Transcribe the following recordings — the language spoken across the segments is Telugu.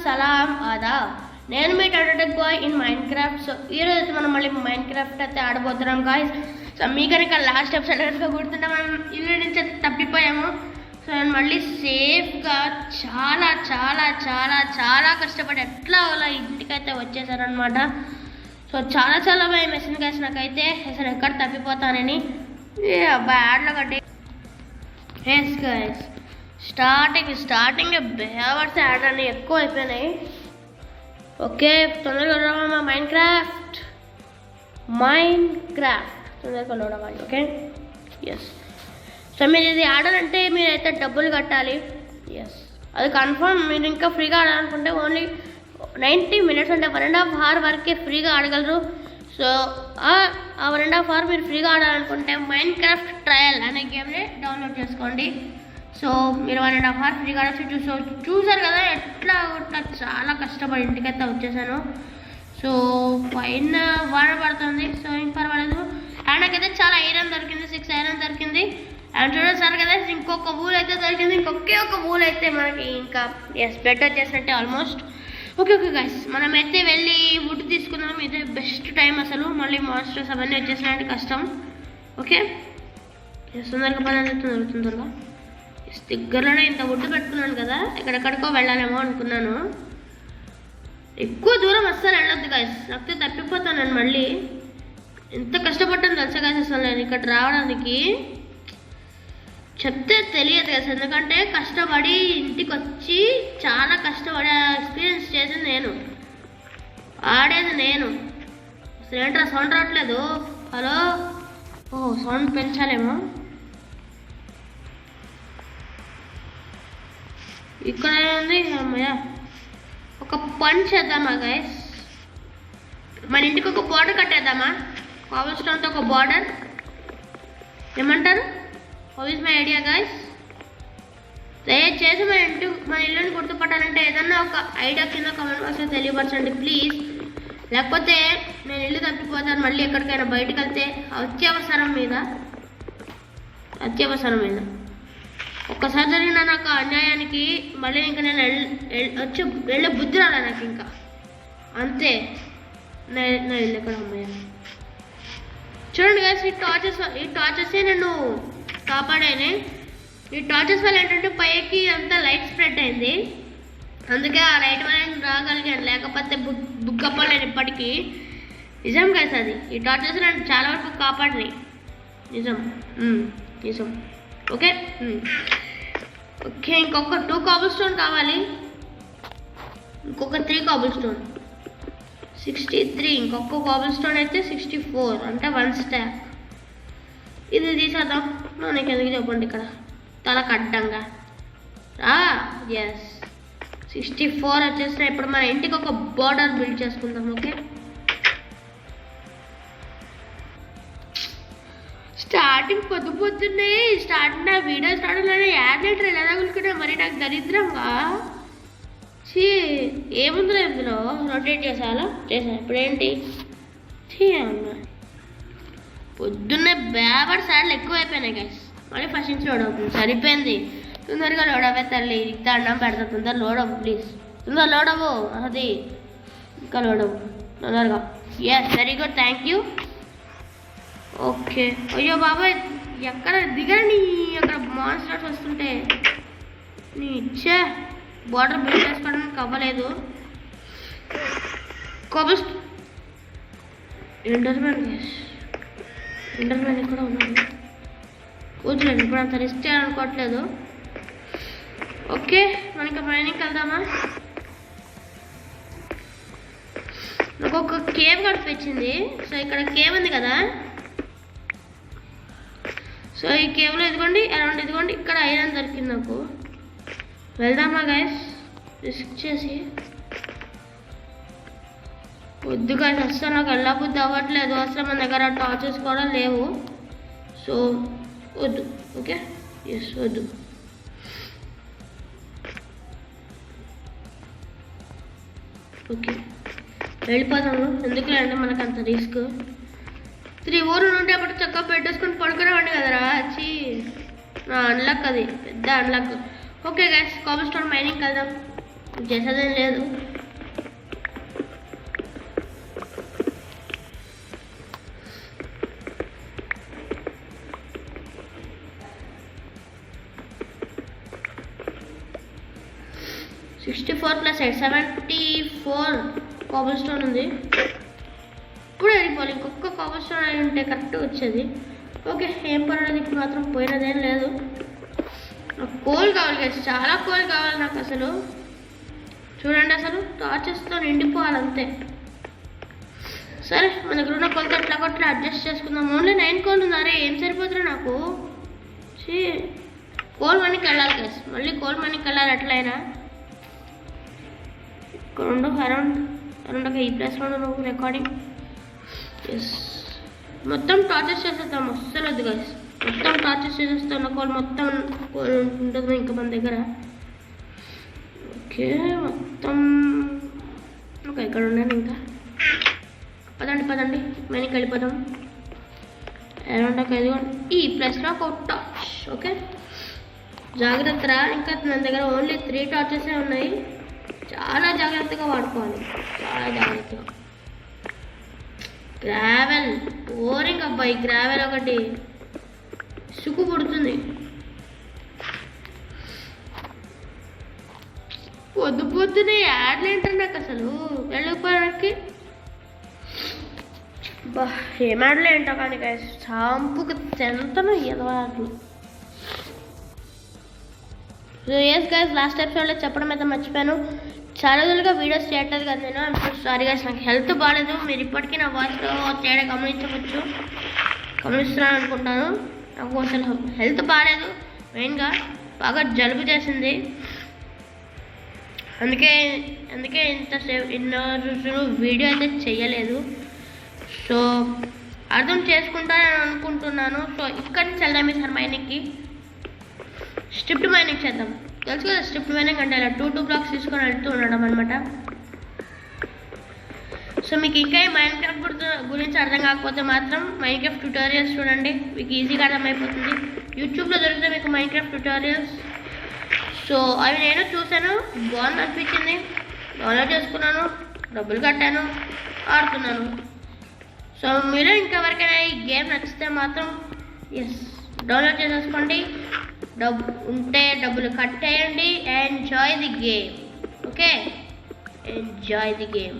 సలాం ఆదాబ్. నేను మీ tech boy in Minecraft. So ఈరోజు మనం మళ్ళీ మైండ్ క్రాఫ్ట్ అయితే ఆడబోతున్నాం గాయ్స్. సో మీ కనుక లాస్ట్ ఎపిసోడ్ కనుక గుర్తుంటే మనం ఇల్లు నుంచి అయితే తప్పిపోయాము. సో నేను మళ్ళీ సేఫ్గా చాలా చాలా చాలా చాలా కష్టపడి ఎట్లా అలా ఇంటికైతే వచ్చేసాను అనమాట. సో చాలా చాలా భయం వేసింది గాయ్స్ నాకైతే, అసలు ఎక్కడ తప్పిపోతానని. బ్యాడ్లో కట్టి ఎస్ గాయ్స్, స్టార్టింగ్ బేవర్స్ యాడ్ అని ఎక్కువ అయిపోయినాయి. ఓకే తొందరగా లోడమ్మా మైండ్ క్రాఫ్ట్ తొందరగా లోడవ్వాలి. Okay yes. సో మీరు ఇది ఆడాలంటే మీరైతే డబ్బులు కట్టాలి. ఎస్ అది కన్ఫర్మ్. మీరు ఇంకా ఫ్రీగా ఆడాలనుకుంటే ఓన్లీ 90 minutes అంటే 1.5 hour వరకే ఫ్రీగా ఆడగలరు. సో ఆ 1.5 hour మీరు ఫ్రీగా ఆడాలనుకుంటే మైండ్ క్రాఫ్ట్ ట్రయల్ అనే గేమ్ని డౌన్లోడ్ చేసుకోండి. సో మీరు 1.5 hour ఫ్రీగా ఆడచ్చు. చూసారు కదా ఎట్లా చాలా కష్టపడి ఇంటికైతే వచ్చేసాను. సో పైన వాన పడుతుంది. సో ఏం పర్వాలేదు. అండ్ నాకైతే చాలా ఐరన్ దొరికింది, 6 ఐరన్ దొరికింది. అండ్ చూడండి సార్ కదా ఇంకొక వూల్ అయితే దొరికింది. ఇంకొకే ఒక వూల్ అయితే మనకి ఇంకా ఎస్ బెటర్ చేసినట్టే ఆల్మోస్ట్. ఓకే గైస్ మనం అయితే వెళ్ళి వుడ్ తీసుకుందాం. ఇదే బెస్ట్ టైం అసలు. మళ్ళీ మాన్స్టర్స్ అవన్నీ వచ్చేసినట్టు కష్టం. ఓకే తొందరగా పని తొందరగా దగ్గరలోనే ఇంత వుడ్ పెట్టుకున్నాను కదా, ఎక్కడెక్కడికో వెళ్ళాలేమో అనుకున్నాను. ఎక్కువ దూరం అస్సలు వెళ్ళొద్దు గాయస్, నాతో తప్పిపోతాను నేను. మళ్ళీ ఎంత కష్టపడ్డాను తెలుసా గాయస్ అసలు నేను ఇక్కడ రావడానికి. చెప్తే తెలియదు కదా, ఎందుకంటే కష్టపడి ఇంటికి వచ్చి చాలా కష్టపడి ఎక్స్పీరియన్స్ చేసింది నేను, ఆడేది నేను. అసలు ఏంట్రా సౌండ్ రావట్లేదు. హలో సౌండ్ పెంచాలేమో. ఇక్కడ ఏముంది అమ్మయ్య. ఒక పని చేద్దామా గైస్, మన ఇంటికి ఒక బార్డర్ కట్టేద్దామా? కావల్ స్టోన్తో ఒక బార్డర్, ఏమంటారు? How is my idea guys? దయచేసి మన ఇల్లుని గుర్తుపట్టాలంటే ఏదన్నా ఒక ఐడియా కింద కామెంట్ బాక్స్లో తెలియపరచండి ప్లీజ్. లేకపోతే నేను ఇల్లు తప్పిపోతాను మళ్ళీ ఎక్కడికైనా బయటకు వెళ్తే అత్యవసరం మీద. ఒక్కసారి జరిగిన నాకు అన్యాయానికి మళ్ళీ ఇంకా నేను వచ్చి వెళ్ళే బుద్ధి రాలే నాకు ఇంకా. అంతే నా ఇల్లు ఎక్కడ అమ్మాయి. చూడండి గాయస్ ఈ టార్చెసే నన్ను కాపాడాను. ఈ టార్చెస్ వల్ల ఏంటంటే పైకి అంతా లైట్ స్ప్రెడ్ అయింది, అందుకే ఆ లైట్ వల్ల రాగలిగాను. లేకపోతే బుగ్గప్పలేను ఇప్పటికీ. నిజం గాయస్ అది. ఈ టార్చెస్ నన్ను చాలా వరకు కాపాడినాయి. నిజం. ఓకే ఇంకొక 2 కాబుల్ స్టోన్ కావాలి. ఇంకొక 3 కాబుల్ స్టోన్ 63. ఇంకొక కాబుల్ స్టోన్ అయితే 64 అంటే 1 స్టాక్. ఇది తీసేద్దాం. నీకు ఎందుకు చెప్పండి ఇక్కడ తల కడ్డంగా. ఎస్ 64 వచ్చేసిన. ఇప్పుడు మన ఇంటికి ఒక బోర్డర్ బిల్డ్ చేసుకుందాం. ఓకే స్టార్టింగ్ పొద్దున్నే నా వీడియో స్టార్టింగ్లోనే యాడ్ లెటర్ ఎలా తగులుకున్నా మరి నాకు దరిద్రంగా. ఏముందిలే ఇందులో రొటేట్ చేసాను. ఇప్పుడేంటి అన్న పొద్దున్నే బేబర్ సార్లు ఎక్కువ అయిపోయినాయి గైస్. మళ్ళీ ఫస్ట్ నుంచి లోడవుతుంది. సరిపోయింది. తొందరగా లోడవే తల్లి, దండం పెడతా. తొందర లోడవు ప్లీజ్, తొందర లోడవు. అది ఇంకా లోడవు తొందరగా. Yes very good, thank you. Okay అయ్యో బాబాయ్ ఎక్కడ దిగని, అక్కడ మాన్స్టర్స్ వస్తుంటే నీ ఇచ్చే బార్డర్ బిల్డ్ చేసుకోవడానికి అవ్వలేదు. ఎండర్మ్యాన్ ఇక్కడ ఉన్నాడు. కూర్చోండి, ఇప్పుడు అంత రిస్క్ చేయాలనుకోవట్లేదు. ఓకే మనకి మైనింగ్ వెళ్దామా? నాకు ఒక కేవ్ కనిపించింది. సో ఇక్కడ కేవ్ ఉంది కదా, సో ఈ కేవ్లో ఇదిగోండి అరౌండ్ ఇదిగోండి ఇక్కడ ఐరన్ దొరికింది నాకు. వెళ్దామా గైస్ రిస్క్ చేసి? వద్దు గైస్ అస్సలు నాకు వెళ్ళబుద్ధి అవ్వట్లేదు. అసలు మన దగ్గర టార్చెస్ కూడా లేవు. సో వద్దు. ఓకే ఎస్ వద్దు. ఓకే వెళ్ళిపోతాము. ఎందుకులే అంటే మనకు అంత రిస్క్. 3 ఊరు ఉంటే అప్పుడు చక్కగా పెట్టేసుకొని పడుకునేవాడిని కదరా. వచ్చి నా అన్లక్, అది పెద్ద unlock. Okay guys Kabul stone mining వెళ్దాం. చేసేదేం లేదు. $64+8 74 కాబుల్ స్టోన్ ఉంది. ఇప్పుడు వెళ్ళిపోవాలి. ఇంకొక కాబుల్ స్టోన్ అయి ఉంటే కరెక్ట్గా వచ్చేది. ఓకే, ఏం పర్వాలేదు. ఇప్పుడు మాత్రం పోయినదేం లేదు. నాకు కోల్ కావాలి కదా, చాలా కోల్ కావాలి నాకు. అసలు చూడండి, అసలు టార్చెస్తో నిండిపోవాలంతే. సరే, మన దగ్గర ఉన్న కోల్తో ఎట్లా కొట్లా అడ్జస్ట్ చేసుకుందాం. ఓన్లీ 9 కోల్ ఉంది. అరే ఏం సరిపోతుంది నాకు. కోల్ మనీకి వెళ్ళాలి కదా, మళ్ళీ కోల్ మనీకి వెళ్ళాలి ఎట్లయినా. ఇక్కడ ఉండు, అరౌండ్ ఒక E+1 నువ్వు రికార్డింగ్. ఎస్, మొత్తం టార్చెస్ చేసేద్దాం. అస్సలు వద్దు గైస్, మొత్తం టార్చెస్ చేసేస్తాం. కోల్ మొత్తం కోల్ ఉంటుంది ఇంకా మన దగ్గర. ఓకే, మొత్తం ఓకే. ఇక్కడ ఉన్నాను ఇంకా. పదండి మనకి వెళ్ళిపోదాం. అరౌండ్ ఒక E+లో ఒక టార్చ్. ఓకే, జాగ్రత్త. ఇంకా మన దగ్గర ఓన్లీ 3 టార్చెసే ఉన్నాయి. చాలా జాగ్రత్తగా వాడుకోవాలి, చాలా జాగ్రత్తగా. గ్రావెల్ బోరింగ్ అబ్బాయి. గ్రావెల్ ఒకటి సుక్కు పుడుతుంది. పొద్దునే యాడ్లు ఏంటంటే నాకు అసలు వెళ్ళిపోయానికి. బా, ఏం యాడ్లు ఏంటో కానీ చాంపుకి తెంతను ఎదవాడ్లు. సో ఎస్ గైస్, లాస్ట్ ఎపిసోడ్లో చెప్పడం అయితే మర్చిపోయాను. చాలా రోజులుగా వీడియోస్ చేయట్లేదు కదా నేను. ఐమ్ సారీ గైస్, నాకు హెల్త్ బాగాలేదు. మీరు ఇప్పటికీ నా వాయిస్లో తేడా గమనిస్తున్నాను అనుకుంటాను. నాకు అసలు హెల్త్ బాగాలేదు. మెయిన్గా బాగా జలుబు చేసింది. అందుకే ఇన్ని రోజులు వీడియో అయితే చెయ్యలేదు. సో అర్థం చేసుకుంటానని అనుకుంటున్నాను. సో ఇక్కడి నుంచి వెళ్దాం ఈసారి మైనింగ్కి. స్ట్రిప్ట్ మైనింగ్ చేద్దాం. తెలుసు కదా స్ట్రిప్ట్ మైనింగ్ అంటే ఇలా 2 బ్లాక్స్ తీసుకొని వెళ్తూ ఉండడం అనమాట. సో మీకు ఇంకా ఈ మైన్క్రాఫ్ట్ గురించి అర్థం కాకపోతే మాత్రం మైన్క్రాఫ్ట్ ట్యూటోరియల్స్ చూడండి, మీకు ఈజీగా అర్థమైపోతుంది. యూట్యూబ్లో దొరుకుతాయి మీకు మైన్క్రాఫ్ట్ ట్యూటోరియల్స్. సో అవి నేను చూశాను, బాగుంది అనిపించింది, డౌన్లోడ్ చేసుకున్నాను, డబ్బులు కట్టాను, ఆడుతున్నాను. సో మీరు ఇంకెవరికైనా ఈ గేమ్ నచ్చితే మాత్రం ఎస్ డౌన్లోడ్ చేసేసుకోండి. డబ్బులు కట్టేయండి. Enjoy the game. Okay, enjoy the game.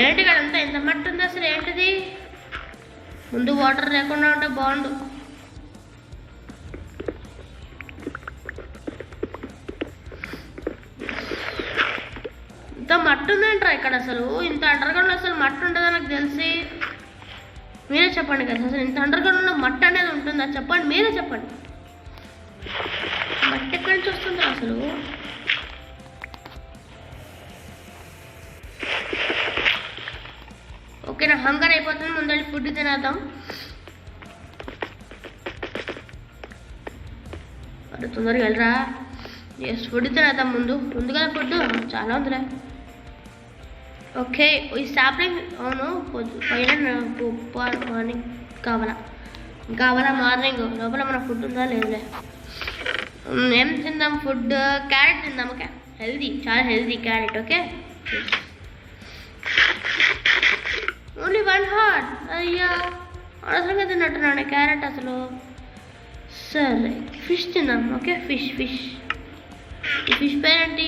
ఏంటి కదా అంతా ఎంత మట్టి ఉంది అసలు. ఏంటిది, ముందు వాటర్ లేకుండా ఉంటే బాగుండు. ఇంత మట్టి ఉందంటారా ఇక్కడ అసలు? ఇంత అండర్గ్రౌండ్ అసలు మట్టి ఉంటుందా నాకు తెలిసి? మీరే చెప్పండి కదా, అసలు ఇంత అండర్గ్రౌండ్లో మట్టి అనేది ఉంటుందా? చెప్పండి, మీరే చెప్పండి. మట్టి ఎక్కడి నుంచి వస్తుందా అసలు? ఓకే, నా హంగర్ అయిపోతుంది. ముందు ఫుడ్ తినేద్దాం. అరే తొందరగా వెళ్ళరా. ఎస్, ఫుడ్ తినేద్దాం. ముందుగా ఫుడ్ చాలా ఉందిలే. ఓకే, ఈ సాప్లింగ్ అవును పైన మార్నింగ్ కావాలా మార్నింగ్ లోపల మన ఫుడ్ ఉందా లేదులే. ఏం తిందాం? ఫుడ్ క్యారెట్ తిందాం. ఓకే, హెల్దీ, చాలా healthy carrot. Okay, only 1 heart. అయ్యా, అనవసరంగా తిన్నట్టున్నాను క్యారెట్ అసలు. సరే, ఫిష్ తిందాం. Okay, fish. ఈ ఫిష్ పేరేంటి?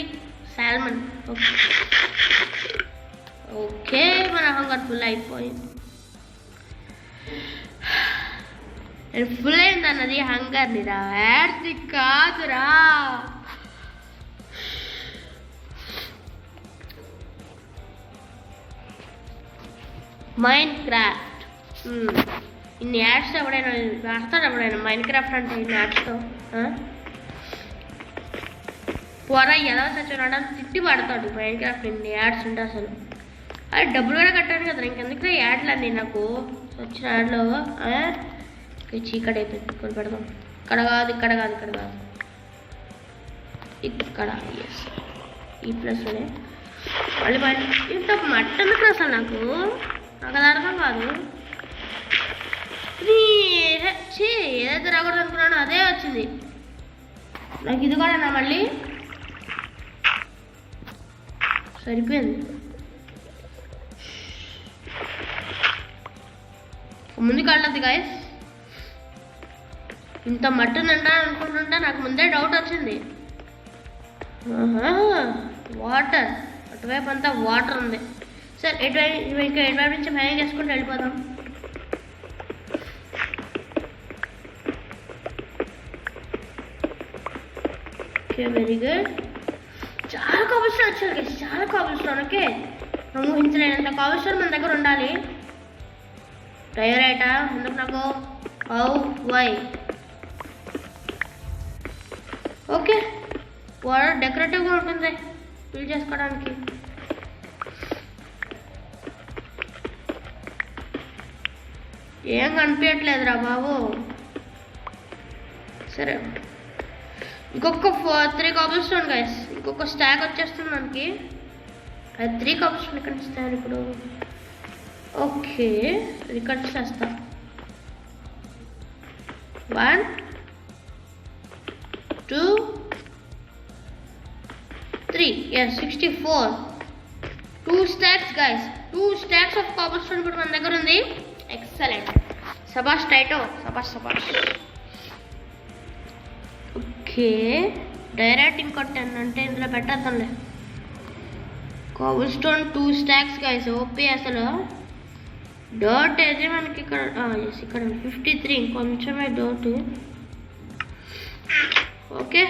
సాల్మన్. ఓకే, మన హంగర్ ఫుల్ అయిపోయింది. నేను ఫుల్ అయింది అన్నది హంగర్ని రా, యాడ్స్ది కాదురా. మైన్క్రాఫ్ట్ ఇన్ని యాడ్స్ ఎవడైనా రాస్తాడు? ఎవడైనా మైన్క్రాఫ్ట్ అంటే ఇన్ని యాడ్స్తో పోరా ఎలా చచ్చినాడు అని తిట్టి పడతాడు. మైన్క్రాఫ్ట్ ఇన్ని యాడ్స్ ఉంటే అసలు అది డబ్బులు కూడా కట్టాను కదా, ఇంకెందుకు యాడ్లు అన్నీ నాకు వచ్చిన యాడ్లో. చీకటి అయిపోయింది. ఇక్కడ పెడదాం. ఇక్కడ కాదు ఇక్కడ. ఎస్, E+లోనే మళ్ళీ ఇంత మట్టి ఎందుకు అసలు నాకు అది అర్థం కాదు. ఏదైతే రాకూడదు అనుకున్నానో అదే వచ్చింది నాకు. ఇది కూడా నా మళ్ళీ సరిపోయింది. ముందుకు వెళ్ళదు గాయస్. ఇంత మట్టి ఉందంటా అనుకుంటుంటా నాకు ముందే డౌట్ వచ్చింది. వాటర్, అటువైపు అంతా వాటర్ ఉంది. సరే ఎటువైపు నుంచి మైనింగ్ చేసుకుంటూ వెళ్ళిపోదాం. Okay, very good. చాలా కావల్సిన వచ్చారు గైస్, చాలా కావల్సిన. ఓకే, ఊహించలేనంత కావల్సిన మన దగ్గర ఉండాలి. డైరైటా ముందుకు నాకు హౌ వై. ఓకే, వాటర్ డెకరేటివ్గా ఉంటుంది ఫిల్ చేసుకోవడానికి. ఏం కనిపించట్లేదురా బాబు. సరే, ఇంకొక 3 కాబుల్ స్టోన్ గైస్. ఇంకొక స్టాక్ వచ్చేస్తుంది మనకి. అది 3 కాబుల్ స్టోన్ ఇక్కడ ఇస్తాను ఇప్పుడు. ఓకే, రికార్డ్ చేస్తా. 1 2 3. yes, 64. 2 stacks guys. 2 stacks of cobblestone ఇప్పుడు మన దగ్గర ఉంది. ఎక్సలెంట్. సబాష్ టైటో, సబాష్ సబాష్. ఓకే, డైరెక్ట్ ఇంకోటి అంటే ఇందులో పెట్టేద్దాంలే. cobblestone 2 stacks guys. ఓపీ అసలు. డర్ట్ అయితే మనకి ఇక్కడ ఇక్కడ 53, కొంచెమే dirt. Okay,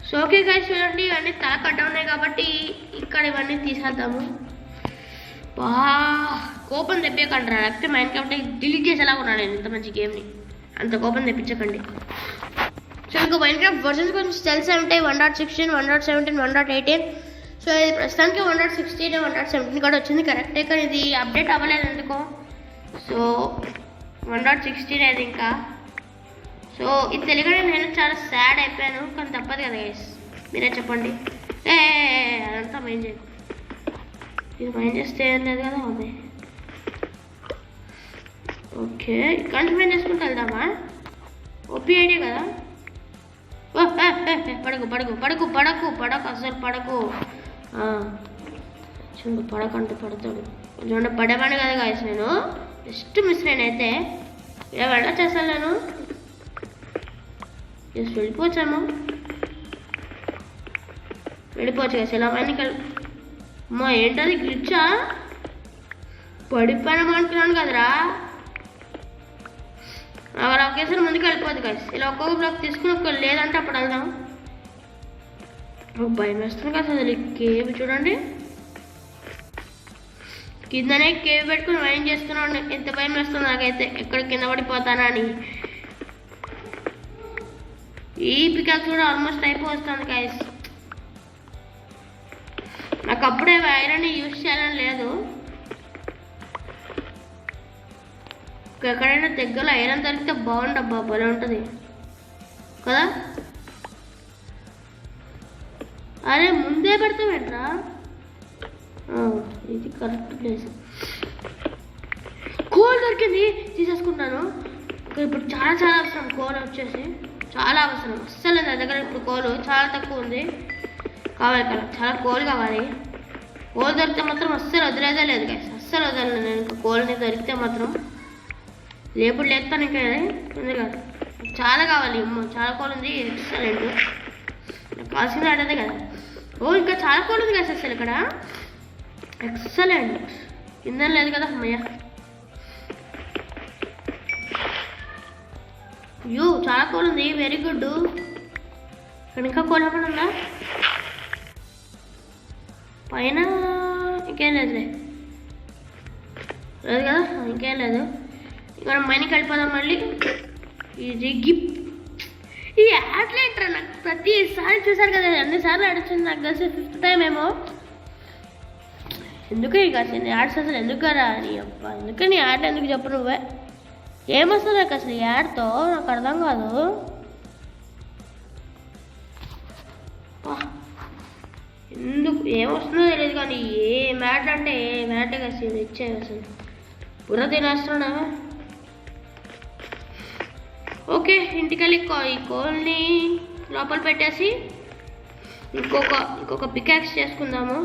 so okay guys, చూడండి ఇవన్నీ తల కట్ట ఉన్నాయి కాబట్టి ఇక్కడ ఇవన్నీ తీసేద్దాము. కోపం తెప్పకండి రా, లేకపోతే మైండ్ కాబట్టి డిలీట్ చేసేలా ఉన్నాను నేను ఇంత మంచి గేమ్ని. అంత కోపం తెప్పించకండి. సో మీకు మైండ్ క్రాఫ్ట్ వర్జన్స్ గురించి తెలిసే ఉంటాయి. 1.16, 1.17, 1.18. సో ఇది ప్రస్తుతానికి 1.16, 1.17 కూడా వచ్చింది కరెక్టే, కానీ ఇది అప్డేట్ అవ్వలేదు ఎందుకో. సో 1.16 అది ఇంకా. సో ఇది తెలియగానే నేను చాలా సాడ్ అయిపోయాను, కానీ తప్పదు కదా గైస్, మీరే చెప్పండి. అదంతా మైండ్ చేయకు, ఇది మైండ్ చేస్తే ఏం లేదు కదా. అదే ఓకే, ఇక్కడ నుంచి మైండ్ చేసుకుంటూ వెళ్దామా? ఓపీ ఐడియా కదా. పడకు పడకు పడకు పడకు పడకు, అసలు పడకు. చూడు, పడకంటే పడతాడు. కొంచెం పడేవాడిని కదా గాయస్, నేను జస్ట్ మిస్ నేనైతే. ఇలా వెళ్ళొచ్చేసాను నేను. జస్ట్ వెళ్ళిపోవచ్చాము, వెళ్ళిపోవచ్చు కదా. ఇలా పైన అమ్మా ఏంటది గ్లిచ్చా? పడిపోయాము అనుకున్నాను కదరా. అలా ఒకేసారి ముందుకు వెళ్ళిపోద్ది గాయస్. ఇలా ఒక్కొక్క బ్లాక్ తీసుకుని లేదంటే అప్పుడు వెళ్దాం. భయం వేస్తుంది కదా అసలు. కేవ్ చూడండి, కిందనే కేవ్ పెట్టుకుని మైండ్ చేస్తున్నాను. ఎంత భయం వేస్తుంది నాకైతే, ఎక్కడ కింద పడిపోతానా అని. ఈ పికాక్స్ కూడా ఆల్మోస్ట్ అయిపోతుంది గైస్. నాకు అప్పుడే ఐరన్ యూజ్ చేయాలని లేదు. ఎక్కడైనా దగ్గరలో ఐరన్ దొరికితే బాగుండబ్బా, భలే ఉంటుంది కదా. అరే ముందే పెడతామేంట్రా, ఇది కరెక్ట్ ప్లేస్. కోల్ దొరికింది, తీసేసుకుంటాను. ఇప్పుడు చాలా చాలా అవసరం కోల్, వచ్చేసి చాలా అవసరం. అస్సలు నా దగ్గర ఇప్పుడు కోలు చాలా తక్కువ ఉంది. కావాలి కదా, చాలా కోల్ కావాలి. కోల్ దొరికితే మాత్రం అస్సలు వదిలేదే లేదు గైస్, అస్సలు వదలను నేను. ఇంకా కోల్ని దొరికితే మాత్రం లేపుడు లేపుతాను ఇంకా. తొందరగా చాలా కావాలి, చాలా కోల్ ఉంది. ఎక్సలెంట్, నాకు కావాల్సింది ఆడదే కదా. ఇంకా చాలా కోల్ ఉంది కదా అసలు ఇక్కడ. ఎక్సలెంట్, కింద లేదు కదా అమ్మయ్య. చాలా కోల్ ఉంది, వెరీ గుడ్. ఇక్కడ ఇంకా కోల్ ఏమైనా ఉందా పైన? ఇంకేం లేదులే, లేదు కదా, ఇంకేం లేదు. ఇక్కడ మైనికి వెళ్ళిపోదాం మళ్ళీ. ఇది గిఫ్ట్, ఈ యాడ్లు ఏంటారా నాకు ప్రతిసారి చూసారు కదా, అన్నిసార్లు ఆడొచ్చింది నాకు తెలిసి 5th టైం ఏమో. ఎందుకు ఇక అసలు యాడ్స్ అసలు ఎందుకు కదా అని అబ్బా, ఎందుకని యాడ్లు ఎందుకు చెప్పు నువ్వే. ఏమొస్తుంది నాకు అసలు యాడ్తో, నాకు అర్థం కాదు. ఎందుకు ఏమొస్తుందో తెలియదు, కానీ ఏ మ్యాట్ అంటే ఏ మ్యాటే కదా ఇచ్చేది. అసలు బుర్ర తినేస్తున్నా. ఓకే, ఇంటికెళ్ళి ఈ కోల్ని లోపల పెట్టేసి ఇంకొక పికాక్స్ చేసుకుందాము.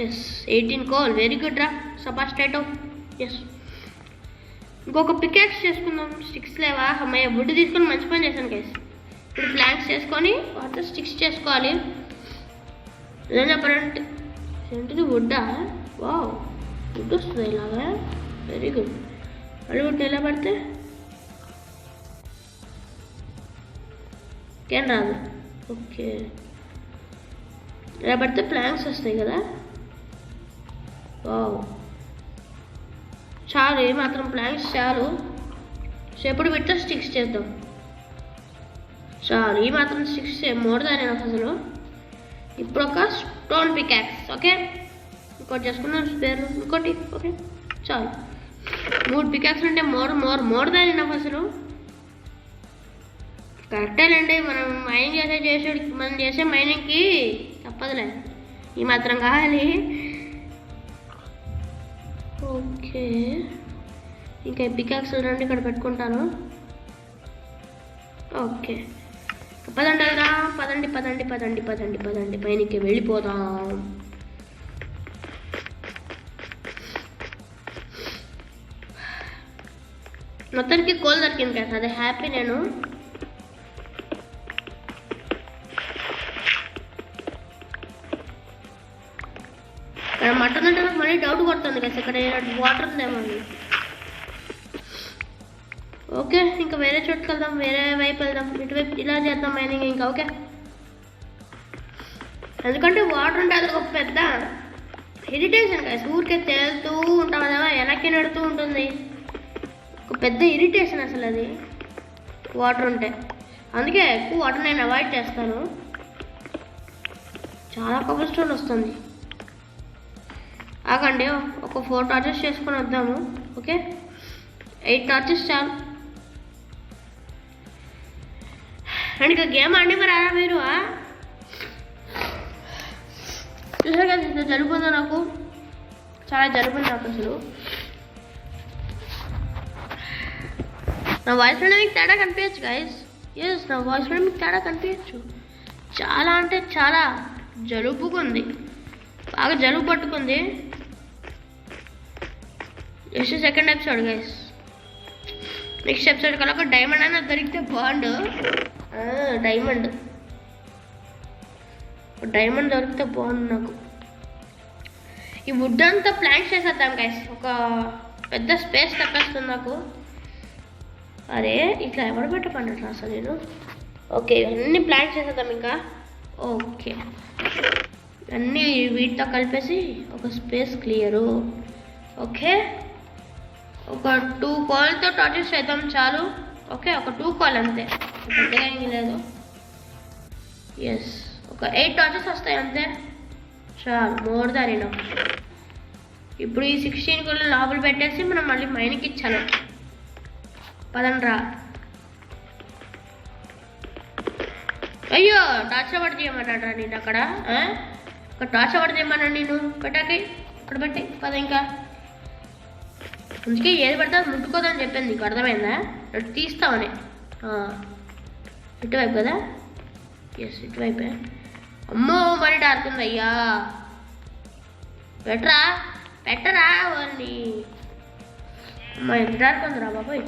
ఎస్ 18 కోల్, వెరీ గుడ్ రా సబాష్ టైటో. ఎస్ ఇంకొక పికాక్స్ చేసుకుందాం. స్టిక్స్ లేవా? అమ్మాయి వుడ్ తీసుకొని మంచి పని చేశాను గైస్. ఇప్పుడు ప్లాంక్స్ చేసుకొని వాటితో స్టిక్స్ చేసుకోవాలి. ఏం చెప్పారంటే ఏంటిది వుడ్డా? వావ్ వుడ్ వస్తుంది ఇలాగా, వెరీ గుడ్. మళ్ళీ వుడ్ ఎలా పడితే ఏం రాదు. ఓకే ఇలా పడితే ప్లాంక్స్ వస్తాయి కదా. వావ్ చాలు, ఏమాత్రం ప్లాంక్స్ చాలు. సో ఎప్పుడు పెడితే స్టిక్స్ చేద్దాం. చాలు, ఈ మాత్రం స్టిక్స్ మోర్ దాన్ ఎనఫ్ అసలు. ఇప్పుడు ఒక స్టోన్ పికాక్స్. ఓకే ఇంకోటి చేసుకున్నాం స్పేర్, ఇంకోటి. ఓకే చాలు, 3 పికాక్స్ అంటే మోర్ దాన్ ఎనఫ్ అసలు. కరెక్టేనండి, మనం చేసే మైనింగ్కి తప్పదులే, ఈ మాత్రం కావాలి. ఓకే ఇంకా పికాక్స్ రండి ఇక్కడ పెట్టుకుంటాను. ఓకే పదండి కదా, పదండి పైనకి వెళ్ళిపోదాం. మొత్తానికి కోల్ దొరికింది కదా, అదే హ్యాపీ నేను. ఇక్కడ మటన్ అంటే నాకు మళ్ళీ డౌట్ కొడుతుంది కదా, ఇక్కడ వాటర్ ఉందేమో అని. ఓకే ఇంకా వేరే చోటుకి వెళ్దాం, వేరే వైపు వెళ్దాం, ఇటువైపు ఇలా చేద్దాం మైనింగ్ ఇంకా. ఓకే ఎందుకంటే వాటర్ ఉంటే అది ఒక పెద్ద ఇరిటేషన్ కదా, ఊరికే తేలుతూ ఉంటాం కదా, వెనక్కి నెడుతూ ఉంటుంది. ఒక పెద్ద ఇరిటేషన్ అసలు అది వాటర్ ఉంటే. అందుకే ఎక్కువ వాటర్ నేను అవాయిడ్ చేస్తాను. చాలా కొబ్బరి స్టోన్ వస్తుంది. ఆగండి ఒక 4 టార్చెస్ చేసుకొని వద్దాము. ఓకే 8 టార్చెస్ చాలు. అండ్ ఇక గేమ్ ఆడి మరి అలా మీరు చూసారు కదా, ఇంత జలుబుందో నాకు, చాలా జలుబుంది నాకు అసలు. నా వాయిస్లోనే మీకు తేడా కనిపించచ్చు గైస్. ఎస్ నా వాయిస్లోనే మీకు తేడా కనిపించచ్చు. చాలా అంటే చాలా జలుబుకుంది, బాగా జలుబు పట్టుకుంది. Next second episode guys. Next episode కల్లా ఒక డైమండ్ అయినా దొరికితే బాగుండు. డైమండ్ దొరికితే బాగుండు నాకు. ఈ వుడ్ అంతా ప్లాంట్ చేసేద్దాం గైస్, ఒక పెద్ద స్పేస్ తప్పేస్తుంది నాకు. అరే ఇట్లా ఎవరు పెట్టమన్నట్టు అసలు నేను. ఓకే అన్నీ ప్లాంట్ చేసేద్దాం ఇంకా. ఓకే అన్నీ వీటితో కలిపేసి ఒక స్పేస్ క్లియరు. ఓకే ఒక 2 కోల్తో టార్చెస్ చేద్దాం చాలు. ఓకే ఒక 2 కోల్ అంతే, పెద్దగా ఏమీ లేదు. ఎస్ ఒక 8 టార్చెస్ వస్తాయి అంతే చాలు, మోర్ దాన్ ఎనఫ్. ఇప్పుడు ఈ 16 కోళ్ళు లోపల పెట్టేసి మనం మళ్ళీ మైన్కి ఇచ్చాను. పదండ్రా. అయ్యో టార్చ్ పడి చేయమన్నాడా నేను అక్కడ? ఒక టార్చ్ పడి చేయమన్నా నేను. పెట్టాకి ఇక్కడ పెట్టి పద ఇంకా. అందుకే ఏది పడితే అది ముట్టుకోదని చెప్పింది, నీకు అర్థమైందా? అటు తీస్తామని. ఇటువైపు కదా. ఎస్ ఇటువైపే. అమ్మో మరి డార్క్ ఉంది అయ్యా. పెట్టరా వాళ్ళని. అమ్మా ఎంత డార్క్ ఉందిరా బాబాయ్.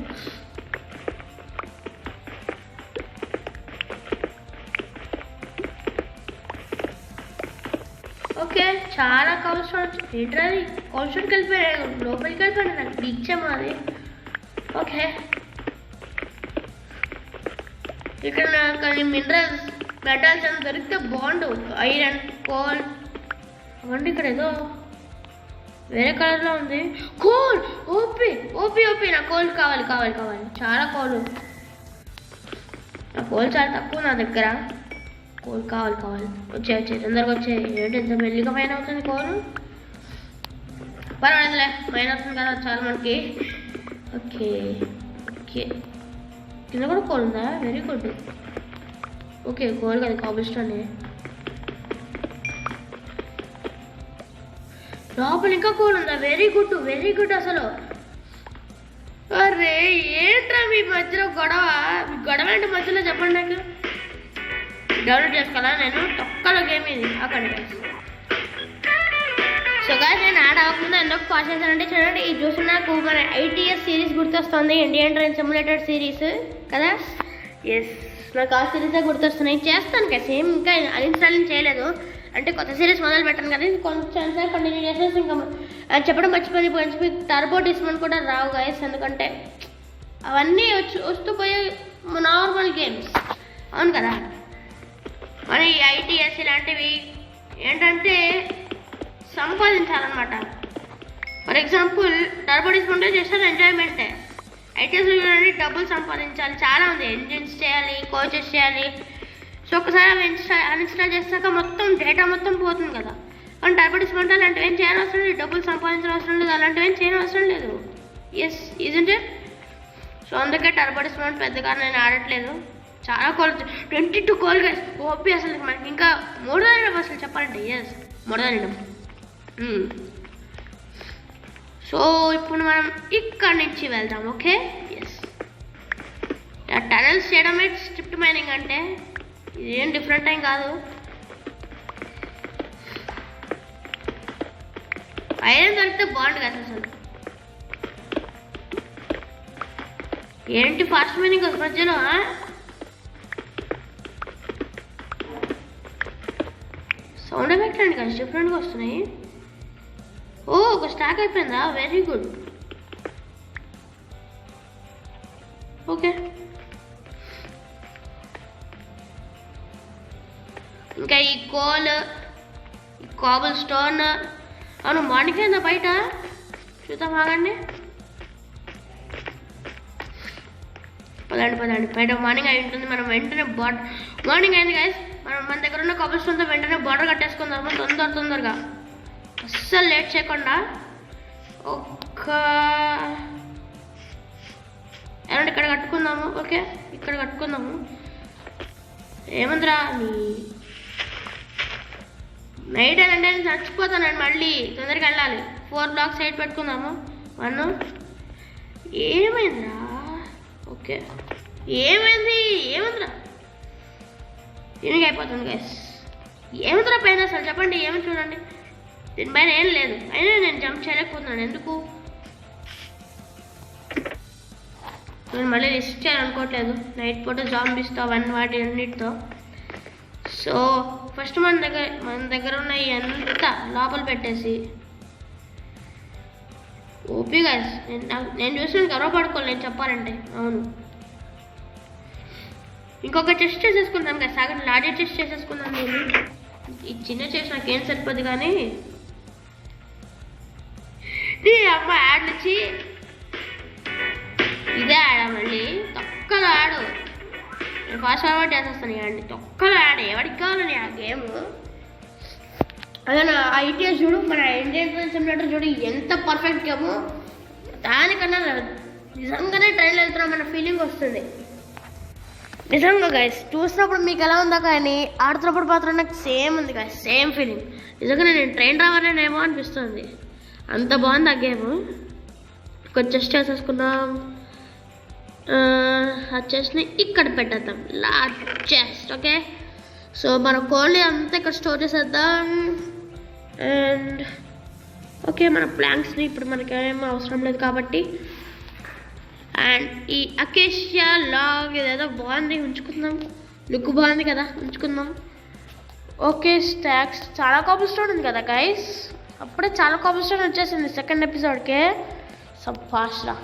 ఓకే చాలా కౌల్స్టోన్. ఏంట్రా అది కౌల్స్టోన్కి వెళ్ళిపోయాయి, లోపలికి వెళ్ళిపోయాను, నాకు ఇచ్చాము అది. ఓకే ఇక్కడ కానీ మినరల్స్ మెటల్స్ అని దొరికితే బాగుండు. ఐరన్ కోల్ అవండి. ఇక్కడ ఏదో వేరే కలర్లో ఉంది. కోల్ ఓపి నా కోల్ కావాలి. చాలా కోలు. నా కోల్ చాలా తక్కువ నా దగ్గర. కోల్ కావాలి. వచ్చే తొందరగా వచ్చే. ఏంటి ఎంత మెల్లిగా మైన్ అవుతుంది కోలు? పర్వాలేదులే, మైన్ అవుతుంది కదా చాలా మనకి. ఓకే కింద కూడా కోల్ ఉందా? Very good. ఓకే కోల్ కదా, కాబుల్స్టోన్. లోపల ఇంకా కోల్ ఉందా? వెరీ గుడ్ అసలు. అరే ఏంట్రా మీ మధ్యలో గొడవ ఏంటి మధ్యలో చెప్పండి నాకు. డౌన్లోడ్ చేసుకోవాలా నేను తొక్కలో గేమ్ ఇది అక్కడ. సో గాయస్ నేను యాడ్ అవ్వకుండా ఎందుకు పాస్ చేశానంటే చూడండి, ఇది చూసి నాకు మన ITS సిరీస్ గుర్తొస్తుంది, ఇండియన్ ట్రైన్ సిమ్యులేటర్ సిరీస్ కదా. ఎస్ నాకు ఆ సిరీసే గుర్తొస్తున్నాయి. చేస్తాను కదా సేమ్, ఇంకా అన్ఇన్స్టాలింగ్ చేయలేదు, అంటే కొత్త సిరీస్ మొదలు పెట్టాను కదా, ఇది కొంచెం సేపు కంటిన్యూ చేసేసి ఇంకా చెప్పడం మర్చిపోయి టర్బో డిస్మౌంట్ కూడా రావు గాయస్, ఎందుకంటే అవన్నీ వస్తూ పోయే నార్మల్ గేమ్స్ అవును కదా. మన ఈ ITS ఇలాంటివి ఏంటంటే సంపాదించాలన్నమాట. ఫర్ ఎగ్జాంపుల్ టర్బో డిస్మౌంట్ చేస్తారు ఎంజాయ్మెంటే, ITS చూడండి డబ్బులు సంపాదించాలి, చాలా ఉంది, ఎంజిన్స్ చేయాలి, కోచెస్ చేయాలి. సో ఒకసారి అవి అన్ఇన్స్టాల్ చేస్తాక మొత్తం డేటా మొత్తం పోతుంది కదా. కానీ టర్బో డిస్మౌంట్ అలాంటివి ఏం చేయని అవసరం లేదు, డబ్బులు సంపాదించిన అవసరం లేదు, అలాంటివి ఏం చేయని అవసరం లేదు. ఎస్ ఇజంటే. సో అందుకే టర్బో డిస్మౌంట్ పెద్దగా నేను ఆడట్లేదు. చాలా కాల్ 22 కాల్ గైస్ ఓపీ అసలు మనకి ఇంకా 3 అసలు చెప్పాలంటే. ఎస్ 3 సో ఇప్పుడు మనం ఇక్కడి నుంచి వెళ్దాం. ఓకే ఎస్ టనల్స్ చేయడమే స్ట్రిప్ట్ మైనింగ్ అంటే, ఇదేం డిఫరెంట్ ఏం కాదు. ఐరన్ దొరికితే బాగుండు కదా అసలు. ఏంటి ఫాస్ట్ మైనింగ్ మధ్యలో సౌండ్ ఎఫెక్ట్ అండి కదా డిఫరెంట్గా వస్తున్నాయి. ఓ ఒక స్టాక్ అయిపోయిందా, వెరీ గుడ్. ఓకే ఇంకా ఈ కోల్, ఈ కాబుల్ స్టోన్ అవును మార్నింగ్ అయిందా బయట చూద్దాం ఆగండి. పదండి బయట మార్నింగ్ అయి ఉంటుంది. మనం వెంటనే మార్నింగ్ అయింది గైస్, మన దగ్గర ఉన్న కాబుల్ స్టోన్తో వెంటనే బార్డర్ కట్టేసుకుందాము తొందరగా, అస్సలు లేట్ చేయకుండా. ఏమంటే ఇక్కడ కట్టుకుందాము. ఓకే ఇక్కడ కట్టుకుందాము. ఏమందిరా నైట్ అంటే చచ్చిపోతానండి, మళ్ళీ తొందరగా వెళ్ళాలి. 4 బ్లాక్స్ సైడ్ పెట్టుకుందాము. 1 ఏమైందిరా? ఓకే ఏమైందిరా దీనికి అయిపోతుంది గైస్. ఏమిందిరా పైన అసలు చెప్పండి, ఏమి చూడండి దీనిపైన ఏం లేదు, అయినా నేను జంప్ చేయలేకపోతున్నాను ఎందుకు. నేను మళ్ళీ రిస్క్ చేయాలనుకోవట్లేదు నైట్ పూట జాంబీస్తో వాటి అన్నిటితో. సో ఫస్ట్ మన దగ్గర ఉన్న ఎంత లోపల పెట్టేసి ఓపీ గైస్. నేను చూసిన గర్వపడుకోవాలి నేను చెప్పాలంటే. అవును ఇంకొక చెస్ట్ చేసేసుకుందాం కదా, సాగండి లార్జర్ చెస్ట్ చేసేసుకుందాం. నేను ఈ చిన్న చెస్ట్ నాకేం సరిపోదు, కానీ అమ్మ యాడ్ వచ్చి ఇదే యాడా మళ్ళీ తొక్కలో యాడు. నేను ఫాస్ట్ ఫార్వర్డ్ చేసేస్తాను యాడ్ని, తొక్కలో యాడ్ ఎవరికి కావాలని ఆ గేమ్. అదే నా ITS చూడు, మన ఇండియన్ ట్రైన్ సిమ్యులేటర్ చూడు ఎంత పర్ఫెక్ట్ గేమో, దానికన్నా నిజంగానే ట్రైన్లో వెళ్తున్నామన్న ఫీలింగ్ వస్తుంది నిజంగా గైస్. చూసినప్పుడు మీకు ఎలా ఉందో కానీ ఆడుతున్నప్పుడు మాత్రం నాకు సేమ్ ఉంది గైస్, సేమ్ ఫీలింగ్. నిజంగా నేను ట్రైన్ డ్రైవర్నేమో అనిపిస్తుంది, అంత బాగుంది ఆ గేమ్. కొంచెం చెస్ట్ చేసేసుకుందాం. ఆ చెస్ట్ని ఇక్కడ పెట్టేద్దాం, లార్జ్ చెస్ట్. ఓకే సో మన కోల్ని అంతా ఇక్కడ స్టోర్ చేసేద్దాం. అండ్ ఓకే మన ప్లాంక్స్ని ఇప్పుడు మనకేం అవసరం లేదు కాబట్టి. అండ్ ఈ అకేషియా లాగ్ ఇదేదో బాగుంది, ఉంచుకుందాం. లుక్ బాగుంది కదా, ఉంచుకుందాం. ఓకే స్టాక్స్ చాలా కాబుల్ స్టోన్ ఉంది కదా గైస్, అప్పుడే చాలా కాబుల్ స్టోన్ వచ్చేసింది సెకండ్ ఎపిసోడ్కే. సబ్ ఫాస్ట్ రా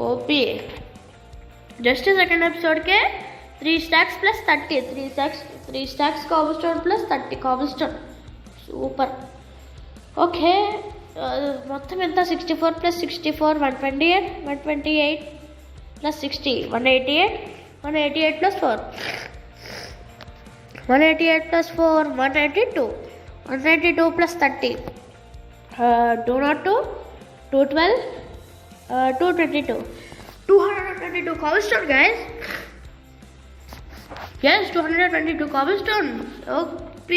ఓపీ. జస్ట్ సెకండ్ ఎపిసోడ్కే 3 stacks + 30, 3 stacks cobblestone + 30 cobblestone, super. Okay మొత్తం ఎంత 64 + 64 128, 128 + 60 188, 188 + 4 188 + 4 192, 192 + 30 202, 212, 222, 222 cobblestone guys. Yes 222 cobblestone. OP.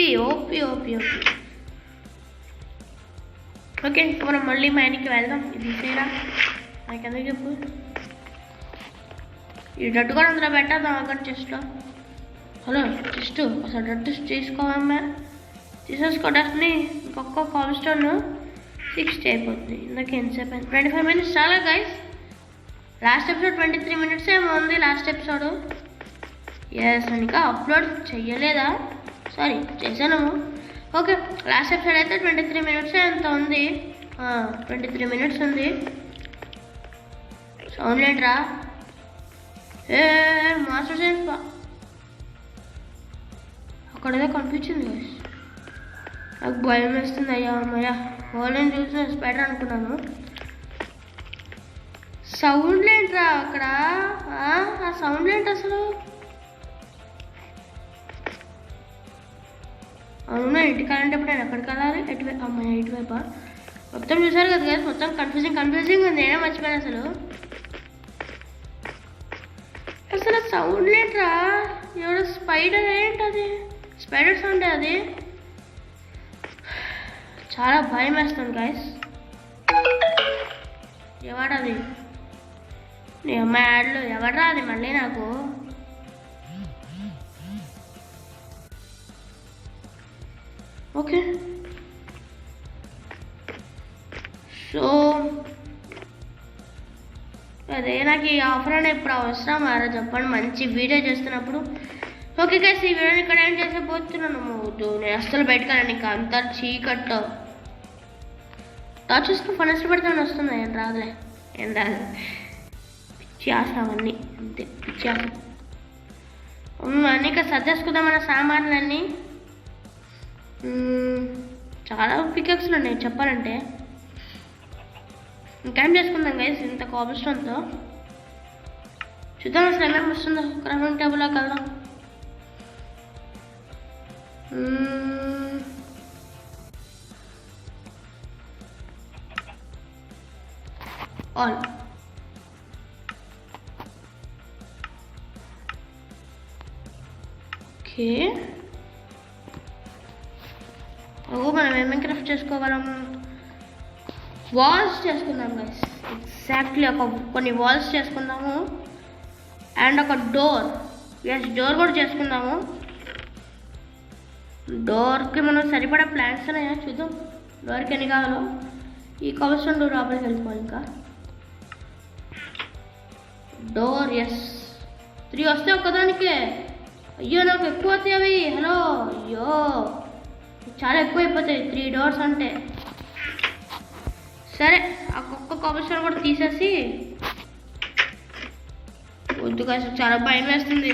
Okay మనం మళ్ళీ మైనింగ్కి వెళ్దాం. ఇది తీసేరా నాకు ఎందుకు చెప్పు, ఈ డట్టు కూడా అందులో పెట్టేద్దాం అక్కడ చెస్ట్లో. హలో జస్ట్ అసలు డ్రెస్ తీసుకోవమ్మా, తీసేసుకోవడానికి ఇంకొక కాల్ స్టోన్ 60 అయిపోతుంది. ఇందాక ఎంతసేపు 25 minutes చాలా గైస్. లాస్ట్ ఎపిసోడ్ 23 minutes ఏమో ఉంది లాస్ట్ ఎపిసోడ్. ఎస్ ఇంకా అప్లోడ్ చెయ్యలేదా? సారీ చేశాను. ఓకే లాస్ట్ ఎపిసోడ్ అయితే 23 minutes ఎంత ఉంది, 23 minutes ఉంది. సౌండ్ లేట్రా మాస్టర్ సెన్స్ అక్కడ ఏదో కనిపించింది గైస్. నాకు భయం వేస్తుంది. అయ్యా అమ్మయ్యా వాళ్ళని చూసిన స్పైడర్ అనుకున్నాను. సౌండ్ ఏంట్రా అక్కడ? ఆ సౌండ్ ఏంటి అసలు? అవునా ఇంటికి వెళ్ళేటప్పుడు నేను ఎక్కడికి వెళ్ళాలి? ఎటువైపు? అమ్మాయి ఇటువైపా? మొత్తం చూసారు కదా గైస్, మొత్తం కన్ఫ్యూజింగ్ ఉంది. నేనే మర్చిపోయాను అసలు. అసలు సౌండ్ ఏంట్రా? ఎవరో స్పైడర్ ఏంటది? స్పైడర్ సౌండ్ అది. చాలా భయం వేస్తుంది గైస్. ఎవడది? నీ అమ్మాయి యాడ్లు ఎవడరా అది మళ్ళీ నాకు? ఓకే సో అదే నాకు ఈ ఆఫర్ అని ఎప్పుడు అవసరం మారా చెప్పండి, మంచి వీడియో చేస్తున్నప్పుడు. ఓకే గైస్ ఈ వీడియోని ఇక్కడ ఏం చేసేపోతున్నాను. వద్దు నేను అస్సలు బయటకెళ్ళండి, ఇంకా అంతా చీకట్టు. టార్చ్ చూసుకుని ఫన్ ఇష్టపడితే వస్తుంది. ఏం రాదులే, ఏం రాదు. పిచ్చి ఆశ అవన్నీ అంతే, పిచ్చి ఆశ. అన్నీ ఇక్కడ సర్దేసుకుందాం మన సామాన్లన్నీ. చాలా పికప్స్లు ఉన్నాయి చెప్పాలంటే. ఇంకేం చేసుకుందాం గైస్ ఇంత కాబుల్ స్టోన్తో. చూద్దాం అసలు ఏమేమి వస్తుందో. క్రాఫ్టింగ్ టేబుల్లోకి వెళ్దాం. All okay. మనం ఏమేమి క్రాఫ్ట్ చేసుకోగలం? వాల్స్ చేసుకుందాం గైస్. ఎగ్జాక్ట్లీ కొన్ని వాల్స్ చేసుకుందాము. అండ్ ఒక డోర్. ఎస్ డోర్ కూడా చేసుకుందాము. డోర్కి మనం సరిపడా ప్లాన్స్ ఉన్నాయా చూద్దాం. డోర్కి ఎన్ని కావాలో. ఈ కవర్స్టోన్ డోర్ లోపలికి వెళ్ళిపోవాలి. ఇంకా డోర్ ఎస్ 3 వస్తే ఒక్కదానికే. అయ్యో నాకు ఎక్కువ వస్తాయి అవి. హలో అయ్యో చాలా ఎక్కువ అయిపోతాయి 3 doors అంటే. సరే ఆ కుక్క కవర్స్టోన్ కూడా తీసేసి. వద్దు కాదు చాలా భయం వేస్తుంది.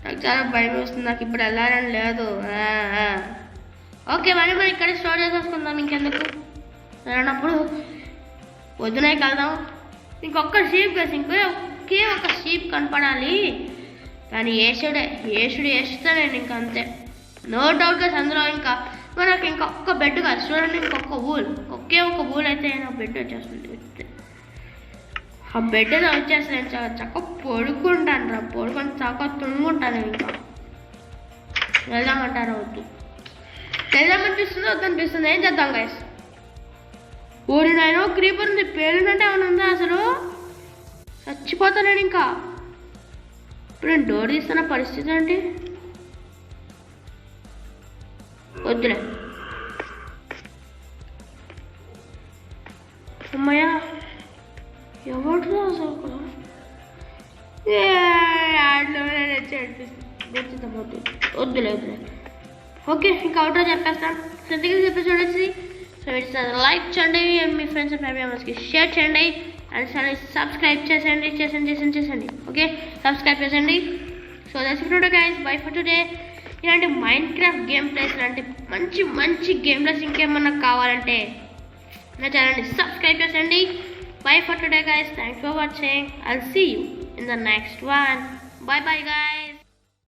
నాకు చాలా భయం వేస్తుంది. నాకు ఇప్పుడు వెళ్ళాలని లేదు. ఓకే మరి మనం ఇక్కడే స్టోర్ చేసేసుకుందాం. ఇంకెందుకు వెళ్ళినప్పుడు వద్దునే కలుదాం. ఇంకొక షీప్ వేసి ఒకే ఒక షీప్ కనపడాలి. కానీ ఏసుడు వేస్తే నేను ఇంకా అంతే. నో డౌట్ గా అందులో ఇంకా మనకు ఇంకొక బెడ్ కాదు చూడండి. ఇంకొక ఒకే ఒక ఊల్ అయితే నా బెడ్ వచ్చేస్తుంది. ఆ బెడ్ వచ్చేసి నేను చక్క పడుకుంటాను పడుకొని చక్క తుంగుంటాను. ఇంకా వెళ్దామంటారా? వద్దు. వెళ్దామనిపిస్తుంది వద్దనిపిస్తుంది. ఏం చేద్దాం గైస్? ఊరి నాయనో క్రీపర్ ఉంది. పేరుందంటే ఏమైనా ఉందా అసలు? చచ్చిపోతాను నేను ఇంకా. ఇప్పుడు నేను డోర్ తీస్తున్న పరిస్థితి ఏంటి? వద్దులే. అమ్మయ్యా ఎవరు అసలు? వద్దులే. ఓకే ఇంకా అవుట్రో చెప్పేస్తాను. సంతగా ఎపిసోడ్ వచ్చి లైక్ చేయండి, మీ ఫ్రెండ్స్ అండ్ ఫ్యామిలీ మెంబర్స్కి షేర్ చేయండి, అండ్ ఛానల్ సబ్స్క్రైబ్ చేసేయండి. ఓకే సబ్స్క్రైబ్ చేసేయండి. So that's it guys, by for today. ఇలాంటి మైన్క్రాఫ్ట్ గేమ్ ప్లేస్ లాంటి మంచి గేమ్ ప్లేస్ ఇంకేమన్నా కావాలంటే నా ఛానల్ని సబ్స్క్రైబ్ చేసేయండి. Bye for today guys, thanks for watching. I'll see you in the next one. Bye bye guys.